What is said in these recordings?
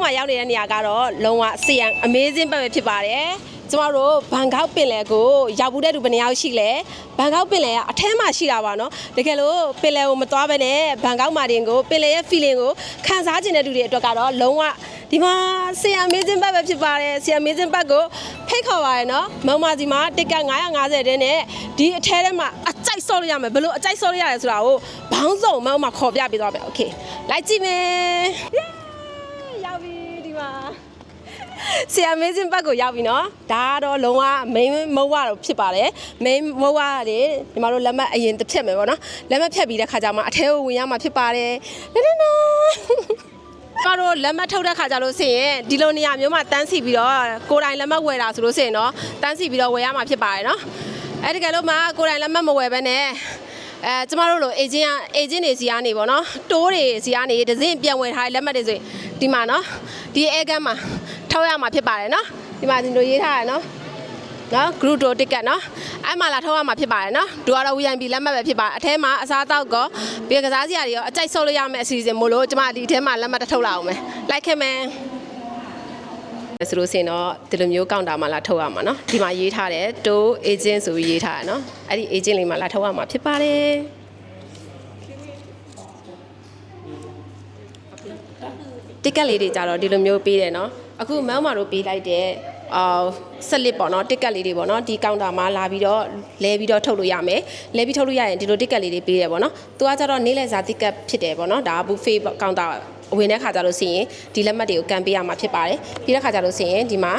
မှာရောက်နေတဲ့နေရာကတော့လုံးဝဆီယံ amazing ပဲဖြစ်ပါတယ်ကျမတို့ဘန်ကောက်ပင်လယ်ကိုရောက်ဘူးတဲ့သူဘယ်နှယောက်ရှိလဲဘန်ကောက်ပင်လယ်ကအထဲမှာရှိတာပါနော်တကယ်လို့ပင်လယ်ကိုမသွားဘဲနဲ့ဘန်ကောက်မာတင်ကိုပင်လယ်ရဲ့ feeling ကိုခံစားကျင်တဲ့သူတွေအတွက်ကတော့လုံးဝဒီမှာဆီယံ amazing ပဲဖြစ်ပါတယ်ဆီယံ amazing ဘက်ကိုဖိတ်ခေါ်ပါရနော်မုံမာစီမှာတစ်ကတ်950တဲ့နဲ့ဒီအထဲထဲမှာအကြိုက်ဆော့လို့ရမယ်ဘယ်လိုအကြိုက်ဆော့လို့ရလဲဆိုတာကိုဘောင်းစုံမုံမှာခေါ်ပြပေးသွားမယ်โอเคလိုက်ကြည့်မယ်ရောက်ပြီဒီမှာဆီယံ amazing ဘက်ကိုရောက်ပြီနော်ဒါကတော့လုံးဝ main မုံဝါတော့ဖြစ်ပါတယ် main မုံဝါတွေဒီမှာတော့လက်မှတ်အရင်တစ်ဖြတ်မယ်ပေါ့နော်လက်မှတ်ဖြတ်ပြီးတဲ့ခါကျမှအထဲကိုဝင်ရမှာဖြစ်ပါတယ်ကတော့လက်မှတ်ထုတ်တဲ့ခါကျလို့ဆိုရင်ဒီလိုနေရာမျိုးမှာတန်းစီပြီးတော့ကိုယ်တိုင်လက်မှတ်ဝယ်တာဆိုလို့ဆိုရင်တော့တန်းစီပြီးတော့ဝယ်ရမှာဖြစ်ပါတယ်နော်အဲ့ဒီကလို့မှကိုယ်တိုင်လက်မှတ်မဝယ်ဘဲနဲ့ကျမတို့လို agent တွေစီကနေပေါ့နော်တိုးတွေစီကနေဒဇင်ပြန်ဝယ်ထားတဲ့လက်မှတ်တွေဆိုရင်ဒီမှာနော်ဒီအဲကမ်းမှာထောက်ရမှာဖြစ်ပါတယ်နော်ဒီမှာဒီလိုရေးထားရနော်group tour ticket နော်အဲ့မှာလာထောက်ရမှာဖြစ်ပါတယ်နော်သူကတော့ VIP လက်မှတ်ပဲဖြစ်ပါတယ်အထဲမှာအစားအသောက်ကောပြီးကစားစရာတွေရောအကြိုက်ဆုပ်လို့ရမယ့်အစီအစဉ်မို့လို့ကျမဒီအထဲမှာလက်မှတ်တစ်ထုတ်လာအောင်မယ်လိုက်ခဲ့မယ်ဆိုလို့စင်တော့ဒီလိုမျိုးကောင်တာမှာလာထုတ်ရမှာနော်ဒီမှာရေးထားတယ် tour agent ဆိုပြီးရေးထားရနော်အဲ့ဒီ agent လေးမှာလာထုတ်ရမှာဖြစ်ပါတယ်ticket လေးတွေကြတော့ဒီလိုမျိုးပေးတယ်နော်အခုမောင်မာတို့ပေးလိုက်တဲ့ဆက်လစ်ပေါ့နော်တစ်ကတ်လေးတွေပေါ့နော်ဒီကောင်တာမှာလာပြီးတော့လဲပြီးတော့ထုတ်လို့ရမယ်လဲပြီးထုတ်လို့ရရင်ဒီလိုတစ်ကတ်လေးတွေပေးရပေါ့နော်သူကကြတော့နေ့လည်စာတစ်ကတ်ဖြစ်တယ်ပေါ့နော်ဒါဘူဖေးကောင်တာဝင်တဲ့ခါကြလို့ရှိရင်ဒီလက်မှတ်တွေကိုကန်ပေးရမှာဖြစ်ပါတယ်ပြီးတဲ့ခါကြလို့ရှိရင်ဒီမှာ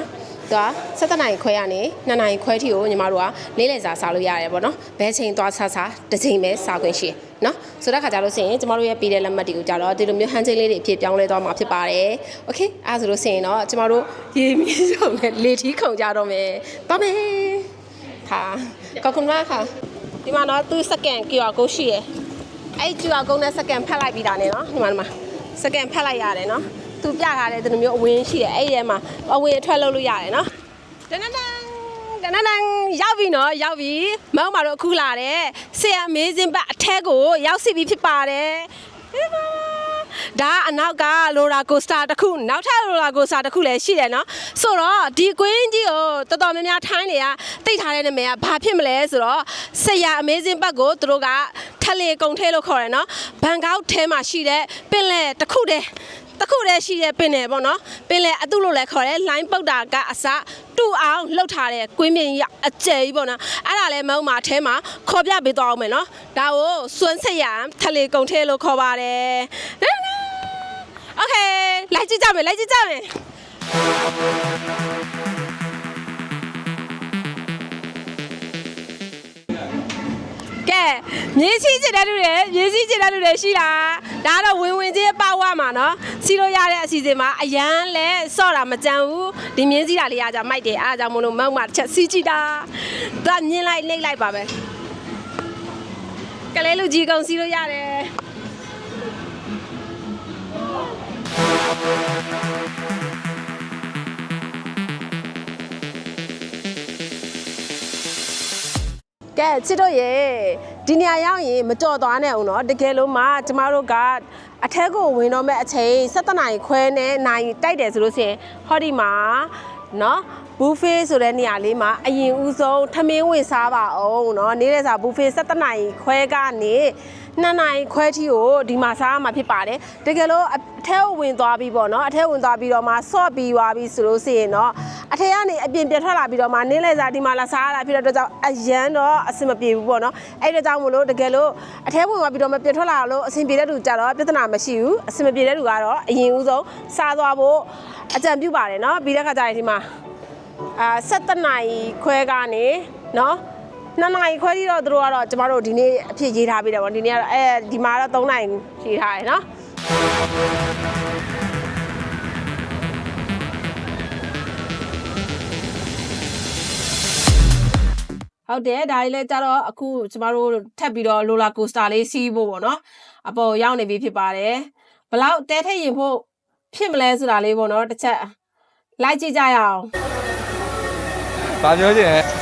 သူက7နာရီခွဲရနေ2နာရီခွဲထိကိုညီမတို့ကနေ့လည်စာစားလို့ရတယ်ပေါ့နော်ဘဲချိန်သွားစားတစ်ချိန်ပဲစားခွင့်ရှိနော်ဆိုတဲ့ခါကြလို့ရှိရင်ကျမတို့ရဲ့ပေးတဲ့လက်မှတ်တွေကိုကြတော့ဒီလိုမျိုးဟန်ချိန်လေးတွေအဖြစ်ပြောင်းလဲသွားမှာဖြစ်ပါတယ်โอเคအဲ့ဆိုလို့ရှိရင်တော့ကျမတို့ရေမီးစုံနဲ့လေထီးခုန်ကြတော့မယ်သွားမယ်ဟာကောကွန်မာခါဒီမှာတော့သူစကန် QR code ရှိရယ်အဲ့ QR code နဲ့စကန်ဖတ်လိုက်ပြီးတာနဲ့နော်ဒီမှာစကန်ဖတ်လိုက်ရတယ်နော်သူပြထားတဲ့ဒီလိုမျိုးအဝင်ရှိတယ်အဲ့ဒီထဲမှာအဝင်အထွက်လုပ်လို့ရတယ်နော်တန်းရောက်ပြီနော်ရောက်ပြီမောင်မတို့အခုလာတဲ့ဆီယံ amazing ဘက်အထက်ကိုရောက်စီပြီဖြစ်ပါတယ်ဒါအနောက်ကလိုရာကိုစတာတစ်ခုနောက်ထပ်လိုရာကိုစတာတစ်ခုလည်းရှိတယ်နော်ဆိုတော့ဒီကွင်းကြီးကိုတော်တော်များများထိုင်းတွေကတိတ်ထားတဲ့နာမည်ကဘာဖြစ်မလဲဆိုတော့ဆီယံ amazing ဘက်ကိုသူတို့ကထလေကုံထဲလို့ခေါ်တယ်နော်ဘန်ကောက်ထဲမှာရှိတဲ့ပင်လယ်တစ်ခုတည်းရှိတဲ့ပင်လယ်ပေါ့နော်ပင်လယ်အတုလို့လည်းခေါ်တယ်လိုင်းပုတ်တာကအစတူအောင်လှုပ်ထားတဲ့ကွင်းမြင့်ကြီးအကျယ်ကြီးပေါ့နော်အဲ့ဒါလည်းမဟုတ်မှာအထဲမှာခေါ်ပြပေးသွားအောင်မယ်နော်ဒါကိုစွန်းစရံထလေကုံထဲလို့ခေါ်ပါတယ်โอเคလိုက်ကြည့်ကြမယ်ကဲမြေစီးကျတဲ့လူတွေရှိတာဒါတော့ဝင်ချင်းပေါက်ဝမှာနော်စီးလို့ရတဲ့အစီအစဉ်မှာအရန်လဲဆော့တာမကြမ်းဘူးဒီမြင်းစည်းတာလေးအားကြောင့်မိုက်တယ်အားကြောင့်မလို့မောက်မှာတစ်ချက်စီးကြည့်တာသူကမြင်းလိုက်နှိပ်လိုက်ပါပဲကလေးလူကြီးကောင်စီးလို့ရတယ်ကဲချစ်တို့ရေဒီနေရာရောက်ရင်မကြော်သွားနဲ့အောင်နော်တကယ်လို့မှကျမတို့ကအထက်ကိုဝင်တော့မဲ့အချိန်7နာရီခွဲနဲ့နိုင်တိုက်တယ်ဆိုလို့ရှိရင်ဟောဒီမှာနော်ဘူဖေးဆိုတဲ့နေရာလေးမှာအရင်ဦးဆုံးထမင်းဝင်စားပါအောင်နော်နေ့လည်စာဘူဖေး7နာရီခွဲကနေ2နာရီခွဲထိကိုဒီမှာစားရမှာဖြစ်ပါတယ်တကယ်လို့အထက်ဝင်သွားပြီပေါ့နော်အထက်ဝင်သွားပြီးတော့မှဆော့ပြီးသွားပြီဆိုလို့ရှိရင်တော့အထက်ကနေအပြင်ပြထွက်လာပြီးတော့မှနေ့လည်စာဒီမှာလာစားရတာဖြစ်တဲ့အတွက်ကြောင့်အရန်တော့အဆင်မပြေဘူးပေါ့နော်အဲ့ဒါကြောင့်မလို့တကယ်လို့အထက်ဝင်သွားပြီးတော့မှပြထွက်လာလို့အဆင်ပြေတဲ့လူကြတော့ပြဿနာမရှိဘူးအဆင်မပြေတဲ့လူကတော့အရင်ဦးဆုံးစားသွားဖို့အကြံပြုပါတယ်နော်ပြီးတဲ့ခါကျရင်ဒီမှာ7နာရီခွဲကနေနော်2နာရီခွဲထိတော့တို့ကတော့ကျမတို့ဒီနေ့အဖြစ်ရေးထားပေးတယ်ပေါ့ဒီနေ့ကတော့ဒီမှာတော့3နာရီရေးထားတယ်နော်ဟုတ်တယ်ဒါလေးလဲကြတော့အခုကျမတို့ထပ်ပြီးတော့လိုလာကိုစတာလေးစီးဖို့ပေါ့နော်အပေါ်ရောက်နေပြီဖြစ်ပါတယ်ဘလောက်တဲထည့်ရင်ဖို့ဖြစ်မလဲဆိုတာလေးပေါ့နော်တစ်ချက်လိုက်ကြည့်ကြရအောင်ဗာပြောချင်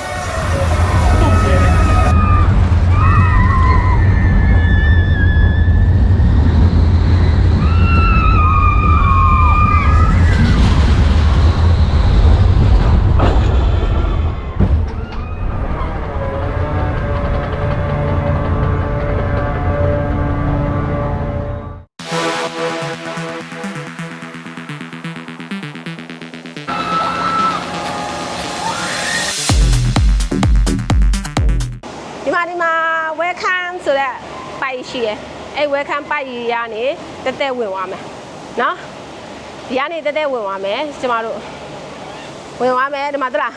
ဆိုတဲ့ပိုက်ရှိတယ်အဲ့ welcome ပိုက်ကြီးကနေတက်တက်ဝင်သွားမယ်နော်ဒီကနေတက်တက်ဝင်သွားမယ်ကျမတို့ဝင်သွားမယ်ဒီမှာတလား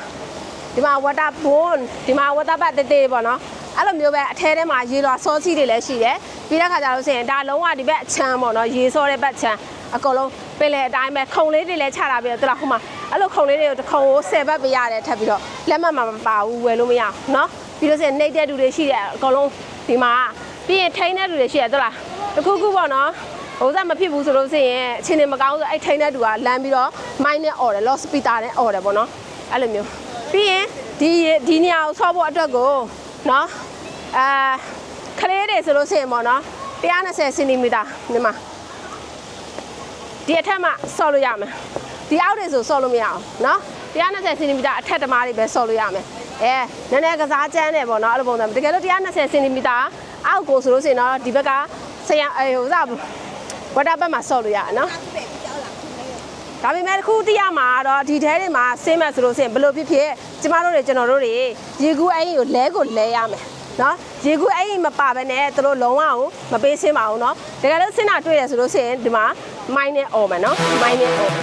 ဒီမှာ water bone ဒီမှာ water bath တေးတေးပေါ့နော်အဲ့လိုမျိုးပဲအထဲထဲမှာရေလွှာစောစီးတွေလည်းရှိတယ်ပြီးတဲ့ခါကျလို့ဆိုရင်ဒါလုံးဝဒီဘက်အချမ်းပေါ့နော်ရေစောတဲ့ဘက်ချမ်းအကုန်လုံးပင်လေအတိုင်းပဲခုံလေးတွေလည်းချတာပြီးတော့တလားဟိုမှာအဲ့လိုခုံလေးတွေကိုတစ်ခုံကို10ဘက်ပေးရတယ်ထပ်ပြီးတော့လက်မှတ်မှာမပါဘူးဝယ်လို့မရအောင်နော်ပြီးလို့ဆိုရင်နှိပ်တဲ့လူတွေရှိတယ်အကုန်လုံးဒီမှာပြီးရင်ထိန်းတဲ့လူတွေရှိတယ်တလားတခုခုပေါ့နော်ဟိုစားမဖြစ်ဘူးဆိုလို့ဆိုရင်အချင်းနေမကောင်းဆိုအဲ့ထိန်းတဲ့လူကလမ်းပြီးတော့မိုင်းနဲ့អော်တယ် lost speaker နဲ့អော်တယ်ပေါ့နော်အဲ့လိုမျိုးပြီးရင်ဒီနေရာကိုဆော့ဖို့အတွက်ကိုနော်ခလေးတွေဆိုလို့ဆိုရင်ပေါ့နော်120စင်တီမီတာဒီမှာဒီအထက်မှာဆော့လို့ရမယ်ဒီအောက်တွေဆိုဆော့လို့မရအောင်နော်120စင်တီမီတာအထက်တမားတွေပဲဆော့လို့ရမယ်နည်းနည်းကစားချမ်းတယ်ပေါ့နော်အဲ့လိုပုံစံတကယ်လို့120စင်တီမီတာအောက်ကိုဆိုလို့ဆိုရင်တော့ဒီဘက်ကဆရာဟိုစားဝတ်တာဘက်မှာဆော့လို့ရတယ်နော်ဒါပေမဲ့တစ်ခုသိရမှာတော့ဒီထဲတွေမှာဆင်းမဲ့ဆိုလို့ဆိုရင်ဘယ်လိုဖြစ်ဖြစ်ကျမတို့တွေကျွန်တော်တို့တွေရေကူးအိမ်ကိုလဲရမယ်နော်ရေကူးအိမ်မပါဘဲနဲ့တို့လုံးဝကိုမပေးဆင်းပါဘူးနော်တကယ်လို့ဆင်းတာတွေ့ရဆိုလို့ဆိုရင်ဒီမှာမိုင်းနဲ့អော်မယ်နော်မိုင်းနဲ့អော်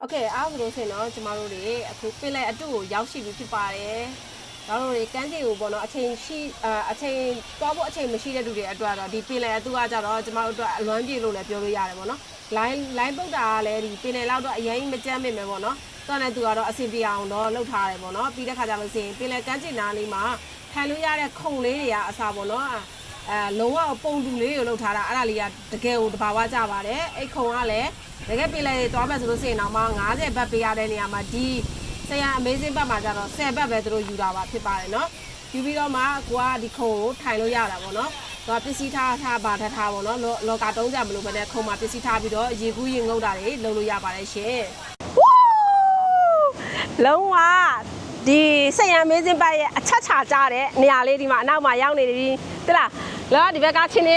โอเคအားဆိုလို့ဆိုရင်တော့ကျမတို့တွေအခုပင်လယ်အတုကိုရောက်ရှိပြီဖြစ်ပါတယ်။ဒါတို့တွေကန်းတင်ကိုပေါ့နော်အချိန်သွားဖို့အချိန်မရှိတဲ့လူတွေအတွက်တော့ဒီပင်လယ်အတုကကြတော့ကျမတို့အတွက်အလွမ်းပြေလို့လည်းပြောလို့ရတယ်ပေါ့နော်။ line ပုတ်တာကလည်းဒီပင်လယ်လောက်တော့အရင်မကြမ်းမိမယ်ပေါ့နော်။တော်တဲ့သူကတော့အဆင်ပြေအောင်တော့လုပ်ထားတယ်ပေါ့နော်။ပြီးတဲ့ခါကျလို့ရှိရင်ပင်လယ်ကန်းတင်နားလေးမှာထိုင်လို့ရတဲ့ခုံလေးတွေကအစားပေါ့နော်။လုံးဝပုံတူလေးကိုလုပ်ထားတာအဲ့ဒါလေးကတကယ်ကိုတဘာဝကြပါတယ်။အဲ့ခုံကလည်းတကယ်ပင်လယ်တွေသွားမယ်ဆိုလို့ရှိရင်တော့မှ90ဘတ်ပေးရတဲ့နေရာမှာဒီဆရာ amazing ဘတ်မှာကျတော့10ဘတ်ပဲသူတို့ယူတာပါဖြစ်ပါတယ်နော်ယူပြီးတော့မှကိုကဒီခုံကိုထိုင်လို့ရတာပေါ့နော်သူကပစ္စည်းထားပါထားပေါ့နော်လောကတုံးကြမလို့ပဲနဲ့ခုံမှာပစ္စည်းထားပြီးတော့ရေကူးရေငုပ်တာတွေလုပ်လို့ရပါတယ်ရှင်လုံးဝဒီဆရာ amazing ဘတ်ရဲ့အချက်ချာကြတဲ့နေရာလေးဒီမှာအနောက်မှာရောက်နေပြီတိလားလောဒီဘက်ကချင်း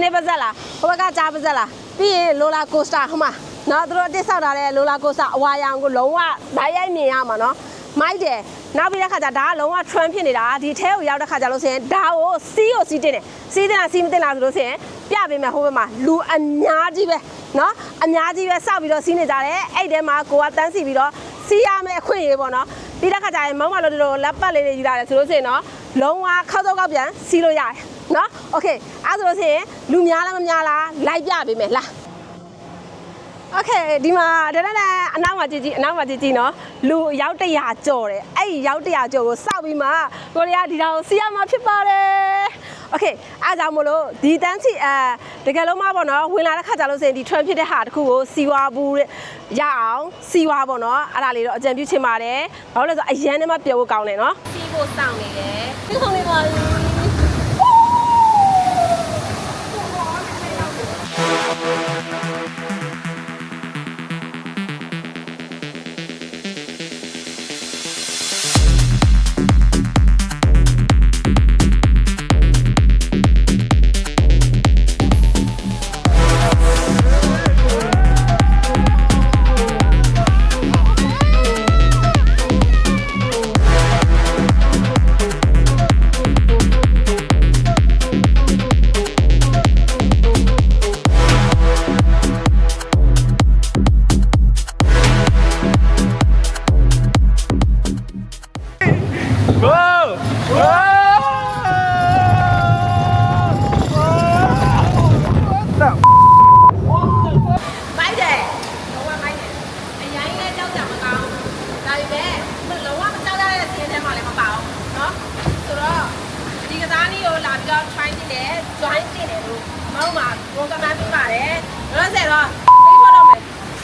နေပါဇက်လားဟိုဘက်ကကြားပါဇက်လားပြီးရင်လိုလာကိုစတာဟိုမှာနော်သူတို့အစ်ဆောက်ထားတဲ့လိုလာကိုစတာအဝါရောင်ကိုလုံးဝဓာတ်ရိုက်မြင်ရမှာနော်မိုက်တယ်နောက်ပြီးတဲ့ခါကျဒါကလုံးဝ trend ဖြစ်နေတာဒီထဲကိုရောက်တဲ့ခါကျလို့ဆိုရင်ဒါကိုစီးတင်တယ်စီးတင်လားစီးမတင်လားဆိုလို့ဆိုရင်ပြပေးမယ်ဟိုဘက်မှာလူအများကြီးပဲနော်အများကြီးပဲစောက်ပြီးတော့စီးနေကြတယ်အဲ့ထဲမှာကိုကတန်းစီပြီးတော့စီးရမယ်အခွင့်အရေးပေါ့နော်ပြီးတဲ့ခါကျရင်မောင်းမလို့တို့လက်ပတ်လေးတွေယူလာတယ်ဆိုလို့ဆိုရင်တော့လုံးဝခောက်တော့ပြန်စီးလို့ရတယ်နော်โอเคအဲ့ဆိုလို့ဆိုရင်လူများလားမများလားလိုက်ပြပေးမယ်လားโอเคဒီမှာဒါနဲ့အနောက်မှာကြည့်နော်လူရောက်100ကျော်တယ်အဲ့ရောက်100ကျော်ကိုစောက်ပြီးမှကိုရီးယားဒီတောင်စီးရမှာဖြစ်ပါတယ်โอเคအားကြောင့်မလို့ဒီတန်းစီတကယ်လုံးမပေါ့နော်ဝင်လာတဲ့ခါကျလို့ဆိုရင်ဒီ trend ဖြစ်တဲ့ဟာတခုကိုစီဝါဘူးရအောင်စီဝါပေါ့နော်အဲ့ဒါလေးတော့အကြံပြုချင်ပါတယ်ဘာလို့လဲဆိုအရန်နဲ့မှပြောဖို့ကောင်းတယ်နော်စီးဖို့စောင့်နေတယ်ဒီခုံလေးပါ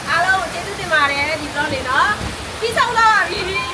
အားလုံးကျေးဇူးတင်ပါတယ်ဒီ vlog လေးနော်ပြီးဆုံးတော့ပါပြီ